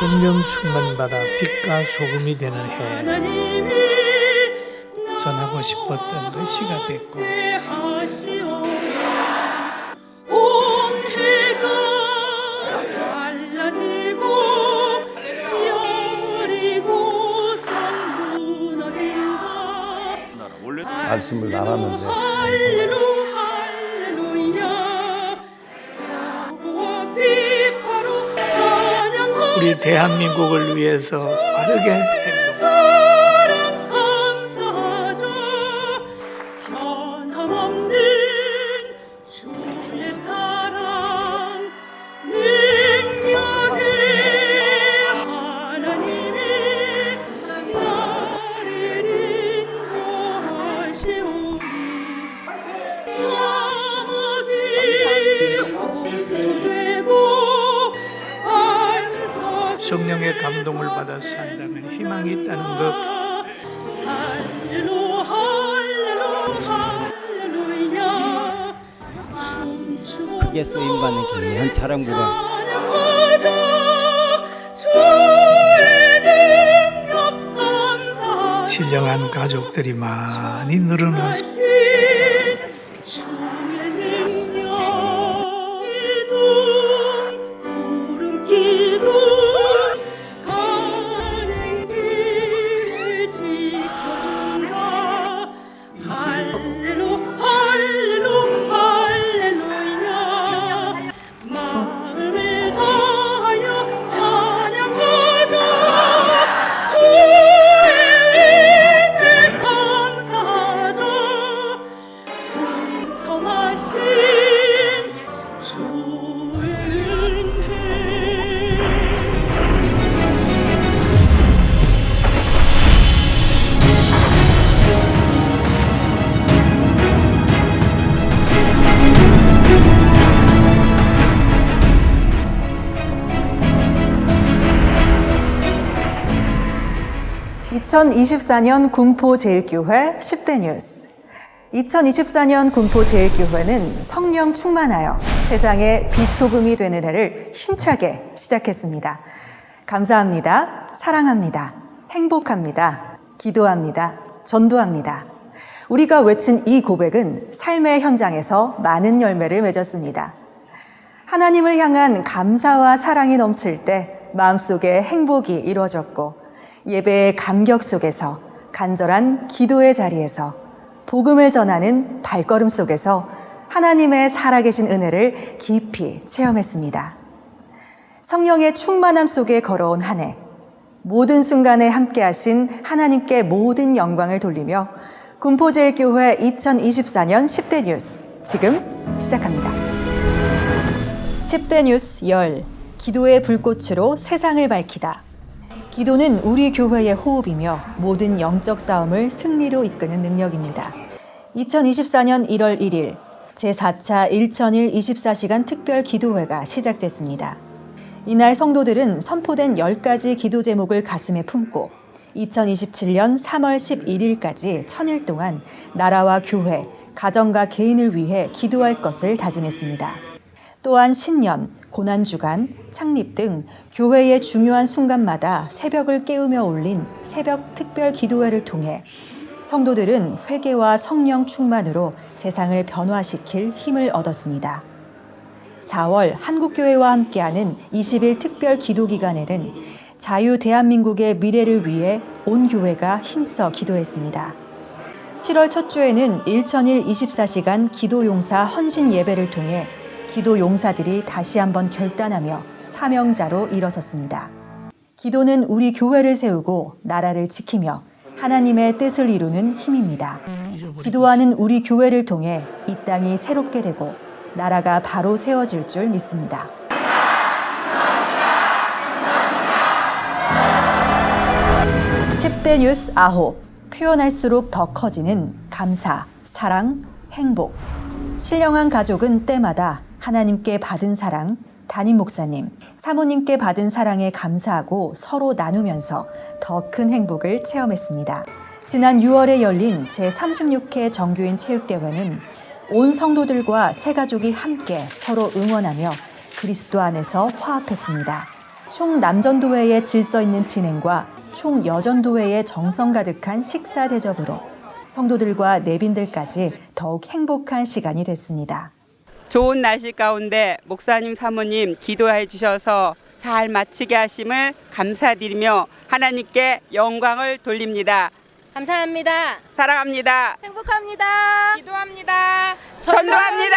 성령 충만받아 빛과 소금이 되는 해. 전하고 싶었던 그 시가 됐고 말씀을 나눴는데 우리 대한민국을 위해서 바르게 행동. 성령의 감동을 받아 산다면 희망이 있다는 것. 크게 쓰임받는 귀한 차량부가 신령한 가족들이 많이 늘어나서 (2024년) 군포제일교회 10대 뉴스. 2024년 군포제일교회는 성령 충만하여 세상의 빛소금이 되는 해를 힘차게 시작했습니다. 감사합니다. 사랑합니다. 행복합니다. 기도합니다. 전도합니다. 우리가 외친 이 고백은 삶의 현장에서 많은 열매를 맺었습니다. 하나님을 향한 감사와 사랑이 넘칠 때 마음속에 행복이 이루어졌고, 예배의 감격 속에서, 간절한 기도의 자리에서, 복음을 전하는 발걸음 속에서 하나님의 살아계신 은혜를 깊이 체험했습니다. 성령의 충만함 속에 걸어온 한 해, 모든 순간에 함께하신 하나님께 모든 영광을 돌리며 군포제일교회 2024년 10대 뉴스 지금 시작합니다. 10대 뉴스 열, 기도의 불꽃으로 세상을 밝히다. 기도는 우리 교회의 호흡이며 모든 영적 싸움을 승리로 이끄는 능력입니다. 2024년 1월 1일 제4차 1001 24시간 특별 기도회가 시작됐습니다. 이날 성도들은 선포된 10가지 기도 제목을 가슴에 품고 2027년 3월 11일까지 1000일 동안 나라와 교회, 가정과 개인을 위해 기도할 것을 다짐했습니다. 또한 신년, 고난주간, 창립 등 교회의 중요한 순간마다 새벽을 깨우며 올린 새벽 특별 기도회를 통해 성도들은 회개와 성령 충만으로 세상을 변화시킬 힘을 얻었습니다. 4월 한국교회와 함께하는 20일 특별 기도기간에는 자유 대한민국의 미래를 위해 온 교회가 힘써 기도했습니다. 7월 첫 주에는 1001 24시간 기도용사 헌신 예배를 통해 기도 용사들이 다시 한번 결단하며 사명자로 일어섰습니다. 기도는 우리 교회를 세우고 나라를 지키며 하나님의 뜻을 이루는 힘입니다. 기도하는 우리 교회를 통해 이 땅이 새롭게 되고 나라가 바로 세워질 줄 믿습니다. (10대) 뉴스 9. 표현할수록 더 커지는 감사, 사랑, 행복. 신령한 가족은 때마다 하나님께 받은 사랑, 담임 목사님, 사모님께 받은 사랑에 감사하고 서로 나누면서 더 큰 행복을 체험했습니다. 지난 6월에 열린 제36회 정규인 체육대회는 온 성도들과 새 가족이 함께 서로 응원하며 그리스도 안에서 화합했습니다. 총남전도회의 질서 있는 진행과 총여전도회의 정성 가득한 식사 대접으로 성도들과 내빈들까지 더욱 행복한 시간이 됐습니다. 좋은 날씨 가운데 목사님 사모님 기도해 주셔서 잘 마치게 하심을 감사드리며 하나님께 영광을 돌립니다. 감사합니다. 사랑합니다. 행복합니다. 기도합니다. 전도합니다.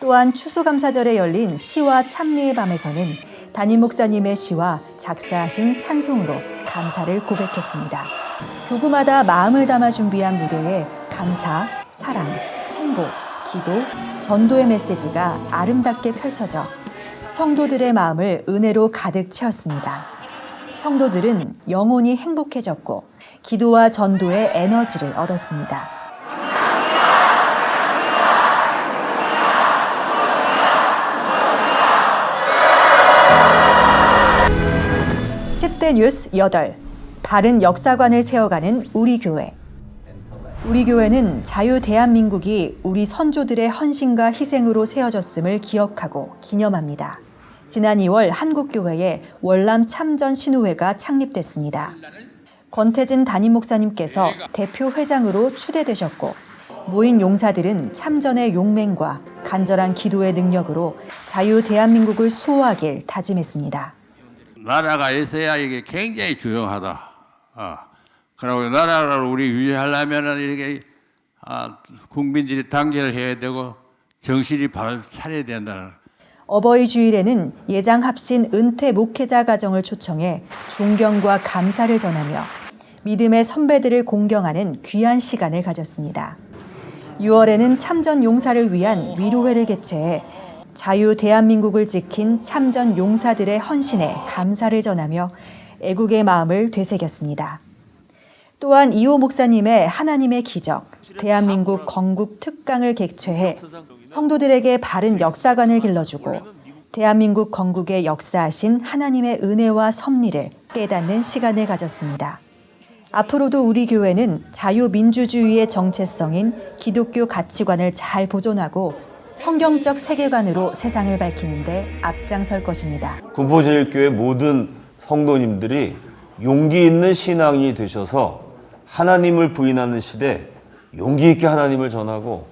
또한 추수감사절에 열린 시와 찬미의 밤에서는 담임 목사님의 시와 작사하신 찬송으로 감사를 고백했습니다. 교구마다 마음을 담아 준비한 무대에 감사, 사랑, 행복, 기도, 전도의 메시지가 아름답게 펼쳐져 성도들의 마음을 은혜로 가득 채웠습니다. 성도들은 영혼이 행복해졌고 기도와 전도의 에너지를 얻었습니다. 10대 뉴스 8. 바른 역사관을 세워가는 우리 교회. 우리 교회는 자유 대한민국이 우리 선조들의 헌신과 희생으로 세워졌음을 기억하고 기념합니다. 지난 2월 한국교회에 월남 참전 신우회가 창립됐습니다. 권태진 담임 목사님께서 대표 회장으로 추대되셨고 모인 용사들은 참전의 용맹과 간절한 기도의 능력으로 자유 대한민국을 수호하길 다짐했습니다. 나라가 있어야 이게 굉장히 중요하다. 그리고 나라를 우리 유지하려면은 이렇게 국민들이 단결을 해야 되고 정신이 바로 차려야 된다. 어버이 주일에는 예장 합신 은퇴 목회자 가정을 초청해 존경과 감사를 전하며 믿음의 선배들을 공경하는 귀한 시간을 가졌습니다. 6월에는 참전 용사를 위한 위로회를 개최해 자유 대한민국을 지킨 참전 용사들의 헌신에 감사를 전하며 애국의 마음을 되새겼습니다. 또한 이호 목사님의 하나님의 기적, 대한민국 건국 특강을 개최해 성도들에게 바른 역사관을 길러주고 대한민국 건국에 역사하신 하나님의 은혜와 섭리를 깨닫는 시간을 가졌습니다. 앞으로도 우리 교회는 자유민주주의의 정체성인 기독교 가치관을 잘 보존하고 성경적 세계관으로 세상을 밝히는 데 앞장설 것입니다. 군포제일교회 모든 성도님들이 용기 있는 신앙이 되셔서 하나님을 부인하는 시대 용기 있게 하나님을 전하고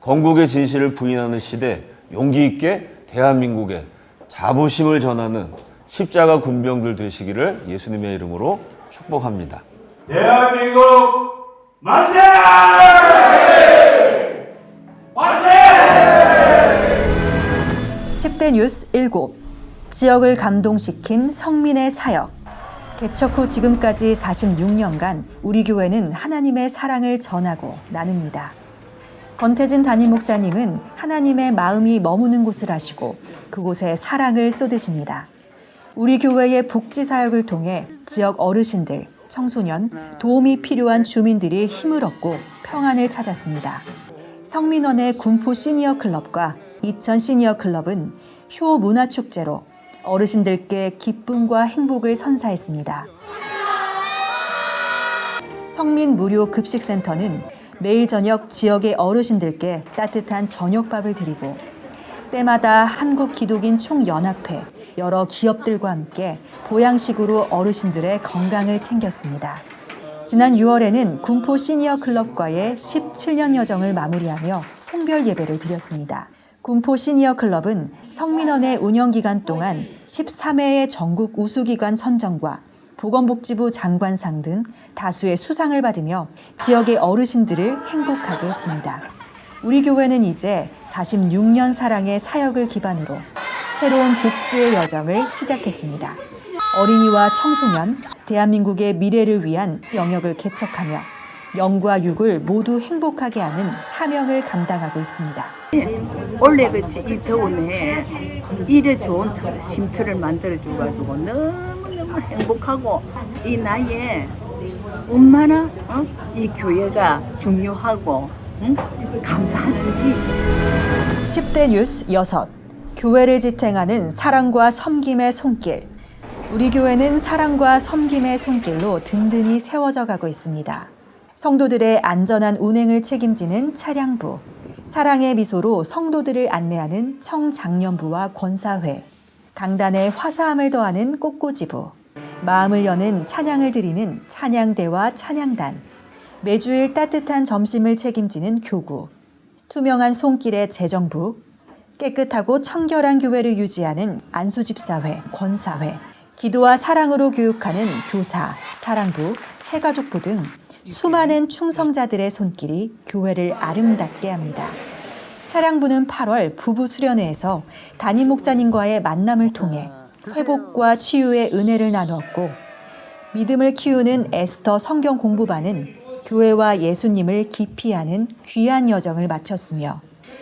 건국의 진실을 부인하는 시대 용기 있게 대한민국의 자부심을 전하는 십자가 군병들 되시기를 예수님의 이름으로 축복합니다. 대한민국 만세! 만세! 10대 뉴스 7. 지역을 감동시킨 성민의 사역. 개척 후 지금까지 46년간 우리 교회는 하나님의 사랑을 전하고 나눕니다. 권태진 담임 목사님은 하나님의 마음이 머무는 곳을 아시고 그곳에 사랑을 쏟으십니다. 우리 교회의 복지 사역을 통해 지역 어르신들, 청소년, 도움이 필요한 주민들이 힘을 얻고 평안을 찾았습니다. 성민원의 군포 시니어 클럽과 이천 시니어 클럽은 효 문화축제로 어르신들께 기쁨과 행복을 선사했습니다. 성민 무료 급식센터는 매일 저녁 지역의 어르신들께 따뜻한 저녁밥을 드리고 때마다 한국기독인 총연합회 여러 기업들과 함께 보양식으로 어르신들의 건강을 챙겼습니다. 지난 6월에는 군포 시니어 클럽과의 17년 여정을 마무리하며 송별 예배를 드렸습니다. 군포 시니어 클럽은 성민원의 운영기간 동안 13회의 전국 우수기관 선정과 보건복지부 장관상 등 다수의 수상을 받으며 지역의 어르신들을 행복하게 했습니다. 우리 교회는 이제 46년 사랑의 사역을 기반으로 새로운 복지의 여정을 시작했습니다. 어린이와 청소년, 대한민국의 미래를 위한 영역을 개척하며 영과 육을 모두 행복하게 하는 사명을 감당하고 있습니다. 원래 그치 이 더운에 이래 좋은 쉼터를 만들어줘가지고 너무너무 행복하고 이 나이에 얼마나 이 교회가 중요하고 감사하는지. 10대 뉴스 6. 교회를 지탱하는 사랑과 섬김의 손길. 우리 교회는 사랑과 섬김의 손길로 든든히 세워져 가고 있습니다. 성도들의 안전한 운행을 책임지는 차량부, 사랑의 미소로 성도들을 안내하는 청장년부와 권사회, 강단에 화사함을 더하는 꽃꽂이부, 마음을 여는 찬양을 드리는 찬양대와 찬양단, 매주일 따뜻한 점심을 책임지는 교구, 투명한 손길의 재정부, 깨끗하고 청결한 교회를 유지하는 안수집사회, 권사회, 기도와 사랑으로 교육하는 교사, 사랑부, 새가족부 등 수많은 충성자들의 손길이 교회를 아름답게 합니다. 차량부는 8월 부부 수련회에서 담임 목사님과의 만남을 통해 회복과 치유의 은혜를 나누었고, 믿음을 키우는 에스터 성경 공부반은 교회와 예수님을 깊이 아는 귀한 여정을 마쳤으며,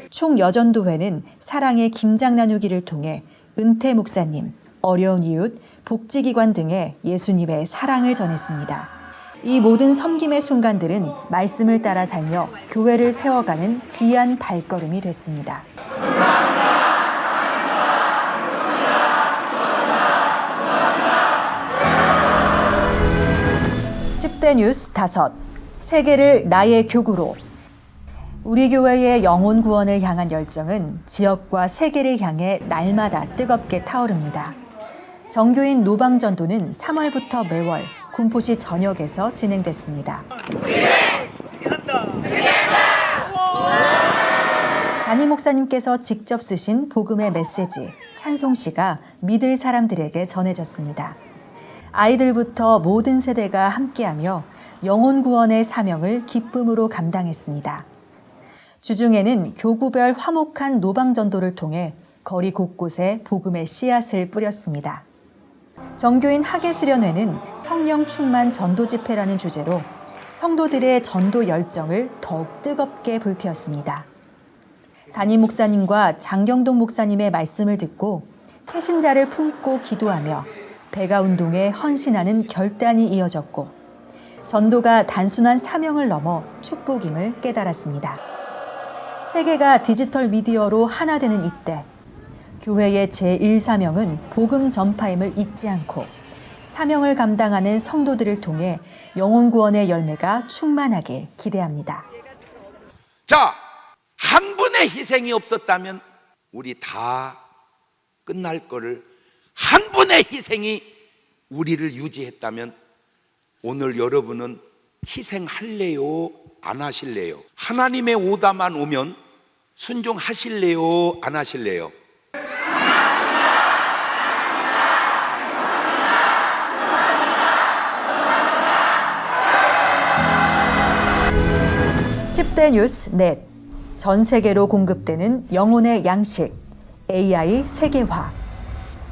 총여전도회는 사랑의 김장 나누기를 통해 은퇴 목사님, 어려운 이웃, 복지기관 등의 예수님의 사랑을 전했습니다. 이 모든 섬김의 순간들은 말씀을 따라 살며 교회를 세워가는 귀한 발걸음이 됐습니다. 10대 뉴스 5. 세계를 나의 교구로. 우리 교회의 영혼 구원을 향한 열정은 지역과 세계를 향해 날마다 뜨겁게 타오릅니다. 정교인 노방전도는 3월부터 매월 군포시 전역에서 진행됐습니다. 담임 목사님께서 직접 쓰신 복음의 메시지, 찬송시가 믿을 사람들에게 전해졌습니다. 아이들부터 모든 세대가 함께하며 영혼 구원의 사명을 기쁨으로 감당했습니다. 주중에는 교구별 화목한 노방전도를 통해 거리 곳곳에 복음의 씨앗을 뿌렸습니다. 정교인 학예수련회는 성령 충만 전도 집회라는 주제로 성도들의 전도 열정을 더욱 뜨겁게 불태웠습니다. 담임 목사님과 장경동 목사님의 말씀을 듣고 태신자를 품고 기도하며 배가 운동에 헌신하는 결단이 이어졌고, 전도가 단순한 사명을 넘어 축복임을 깨달았습니다. 세계가 디지털 미디어로 하나 되는 이때, 교회의 제1사명은 복음 전파임을 잊지 않고 사명을 감당하는 성도들을 통해 영혼 구원의 열매가 충만하길 기대합니다. 자, 한 분의 희생이 없었다면 우리 다 끝날 거를, 한 분의 희생이 우리를 유지했다면 오늘 여러분은 희생할래요? 안 하실래요? 하나님의 오다만 오면 순종하실래요? 안 하실래요? (10대) 뉴스 넷. 전 세계로 공급되는 영혼의 양식, AI 세계화.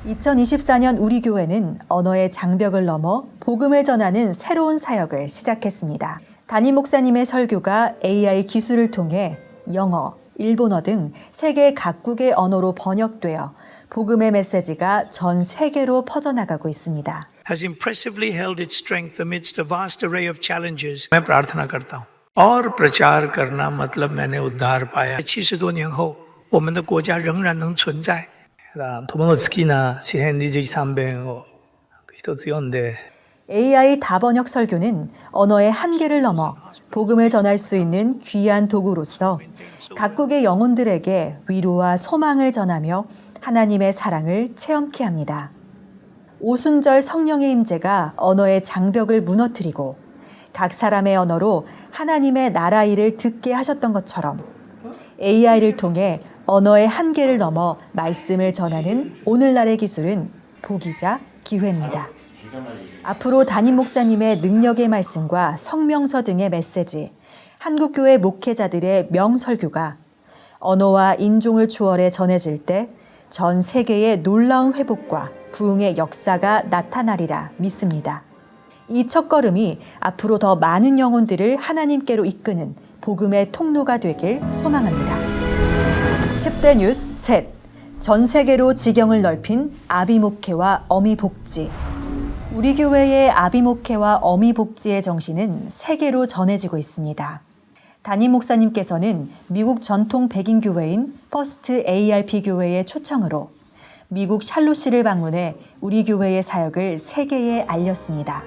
2024년 우리 교회는 언어의 장벽을 넘어 복음을 전하는 새로운 사역을 시작했습니다. 담임 목사님의 설교가 AI 기술을 통해 영어, 일본어 등 세계 각국의 언어로 번역되어 복음의 메시지가 전 세계로 퍼져나가고 있습니다. has impressively held its strength amidst a vast array of challenges. मैं प्रार्थना करता हूँ और प्रचार करना मतलब मैंने उद्धार पाया। 70多年后我们的国家仍然能存在。ともの好きな詩編23編を一つ読んで AI 다번역 설교는 언어의 한계를 넘어 복음을 전할 수 있는 귀한 도구로서 각국의 영혼들에게 위로와 소망을 전하며 하나님의 사랑을 체험케 합니다. 오순절 성령의 임재가 언어의 장벽을 무너뜨리고 각 사람의 언어로 하나님의 나라 일을 듣게 하셨던 것처럼 AI를 통해 언어의 한계를 넘어 말씀을 전하는 오늘날의 기술은 복이자 기회입니다. 앞으로 담임 목사님의 능력의 말씀과 성명서 등의 메시지, 한국교회 목회자들의 명설교가 언어와 인종을 초월해 전해질 때 전 세계의 놀라운 회복과 부흥의 역사가 나타나리라 믿습니다. 이 첫걸음이 앞으로 더 많은 영혼들을 하나님께로 이끄는 복음의 통로가 되길 소망합니다. 10대 뉴스 셋. 전 세계로 지경을 넓힌 아비목회와 어미복지. 우리 교회의 아비목회와 어미복지의 정신은 세계로 전해지고 있습니다. 담임 목사님께서는 미국 전통 백인 교회인 퍼스트 ARP 교회의 초청으로 미국 샬롯시를 방문해 우리 교회의 사역을 세계에 알렸습니다.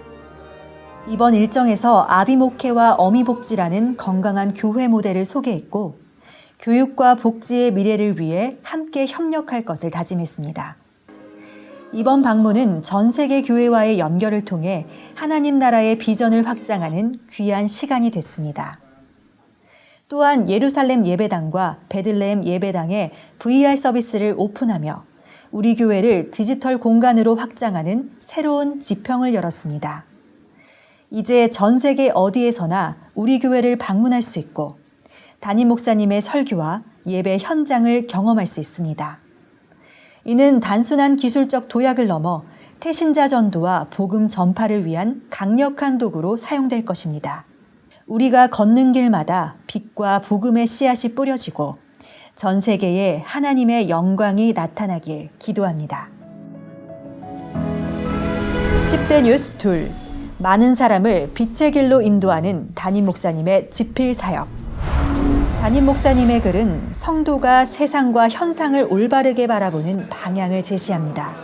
이번 일정에서 아비목회와 어미복지라는 건강한 교회 모델을 소개했고, 교육과 복지의 미래를 위해 함께 협력할 것을 다짐했습니다. 이번 방문은 전 세계 교회와의 연결을 통해 하나님 나라의 비전을 확장하는 귀한 시간이 됐습니다. 또한 예루살렘 예배당과 베들레헴 예배당에 VR 서비스를 오픈하며 우리 교회를 디지털 공간으로 확장하는 새로운 지평을 열었습니다. 이제 전 세계 어디에서나 우리 교회를 방문할 수 있고 담임 목사님의 설교와 예배 현장을 경험할 수 있습니다. 이는 단순한 기술적 도약을 넘어 태신자 전도와 복음 전파를 위한 강력한 도구로 사용될 것입니다. 우리가 걷는 길마다 빛과 복음의 씨앗이 뿌려지고 전 세계에 하나님의 영광이 나타나길 기도합니다. 10대 뉴스 2. 많은 사람을 빛의 길로 인도하는 담임 목사님의 지필 사역. 담임 목사님의 글은 성도가 세상과 현상을 올바르게 바라보는 방향을 제시합니다.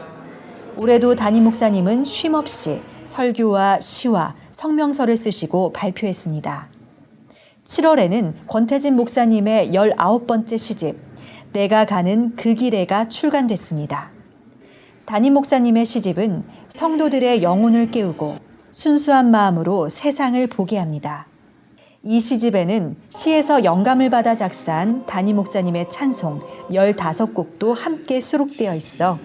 올해도 담임 목사님은 쉼없이 설교와 시와 성명서를 쓰시고 발표했습니다. 7월에는 권태진 목사님의 19번째 시집 내가 가는 그 길에가 출간됐습니다. 담임 목사님의 시집은 성도들의 영혼을 깨우고 순수한 마음으로 세상을 보게 합니다. 이 시집에는 시에서 영감을 받아 작사한 담임 목사님의 찬송 15곡도 함께 수록되어 있어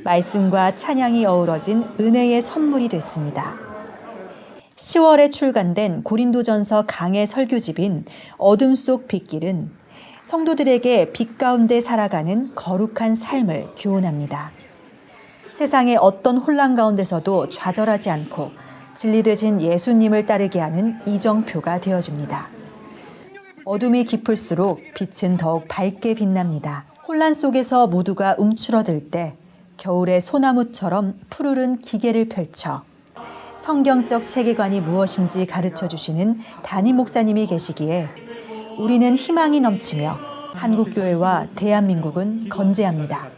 말씀과 찬양이 어우러진 은혜의 선물이 됐습니다. 10월에 출간된 고린도전서 강해 설교집인 어둠 속 빛길은 성도들에게 빛 가운데 살아가는 거룩한 삶을 교훈합니다. 세상의 어떤 혼란 가운데서도 좌절하지 않고 진리 되신 예수님을 따르게 하는 이정표가 되어줍니다. 어둠이 깊을수록 빛은 더욱 밝게 빛납니다. 혼란 속에서 모두가 움츠러들 때 겨울의 소나무처럼 푸르른 기계를 펼쳐 성경적 세계관이 무엇인지 가르쳐 주시는 담임 목사님이 계시기에 우리는 희망이 넘치며 한국교회와 대한민국은 건재합니다.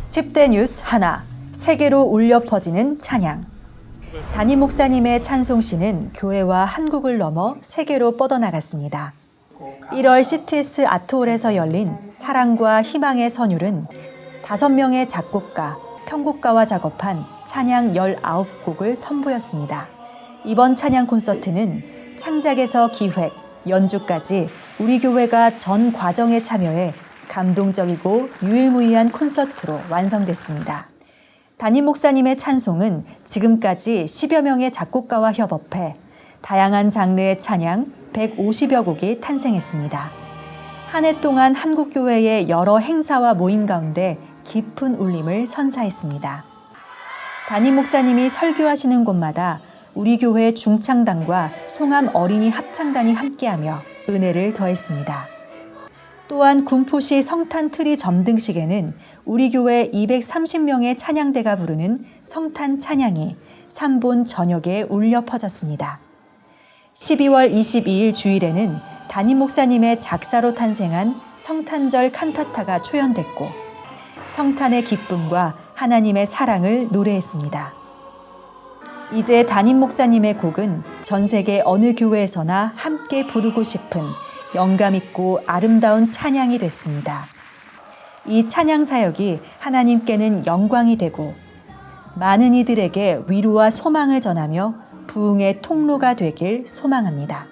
(10대) 뉴스 하나. 세계로 울려 퍼지는 찬양. 담임 목사님의 찬송시는 교회와 한국을 넘어 세계로 뻗어나갔습니다. 1월 CTS 아트홀에서 열린 사랑과 희망의 선율은 5명의 작곡가, 편곡가와 작업한 찬양 19곡을 선보였습니다. 이번 찬양 콘서트는 창작에서 기획, 연주까지 우리 교회가 전 과정에 참여해 감동적이고 유일무이한 콘서트로 완성됐습니다. 담임 목사님의 찬송은 지금까지 10여 명의 작곡가와 협업해 다양한 장르의 찬양 150여 곡이 탄생했습니다. 한 해 동안 한국교회의 여러 행사와 모임 가운데 깊은 울림을 선사했습니다. 담임 목사님이 설교하시는 곳마다 우리 교회 중창단과 송암 어린이 합창단이 함께하며 은혜를 더했습니다. 또한 군포시 성탄 트리 점등식에는 우리 교회 230명의 찬양대가 부르는 성탄 찬양이 3본 전역에 울려 퍼졌습니다. 12월 22일 주일에는 담임 목사님의 작사로 탄생한 성탄절 칸타타가 초연됐고 성탄의 기쁨과 하나님의 사랑을 노래했습니다. 이제 담임 목사님의 곡은 전 세계 어느 교회에서나 함께 부르고 싶은 영감 있고 아름다운 찬양이 됐습니다. 이 찬양 사역이 하나님께는 영광이 되고 많은 이들에게 위로와 소망을 전하며 부흥의 통로가 되길 소망합니다.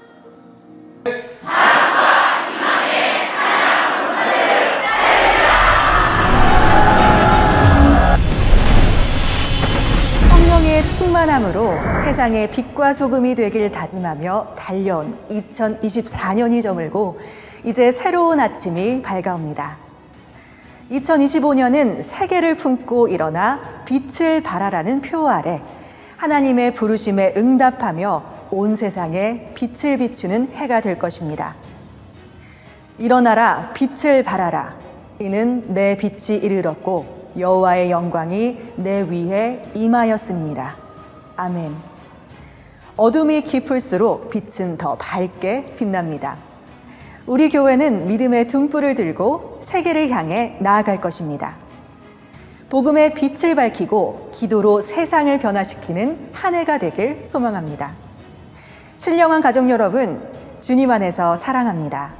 성령의 충만함으로 세상의 빛과 소금이 되길 다짐하며 달려온 2024년이 저물고 이제 새로운 아침이 밝아옵니다. 2025년은 세계를 품고 일어나 빛을 발하라는 표어 아래 하나님의 부르심에 응답하며 온 세상에 빛을 비추는 해가 될 것입니다. 일어나라 빛을 발하라. 이는 내 빛이 이르렀고 여호와의 영광이 내 위에 임하였음이니라. 아멘. 어둠이 깊을수록 빛은 더 밝게 빛납니다. 우리 교회는 믿음의 등불을 들고 세계를 향해 나아갈 것입니다. 복음의 빛을 밝히고 기도로 세상을 변화시키는 한 해가 되길 소망합니다. 신령한 가족 여러분, 주님 안에서 사랑합니다.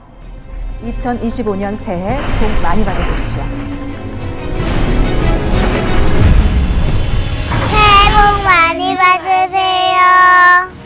2025년 새해 복 많이 받으십시오. 새해 복 많이 받으세요.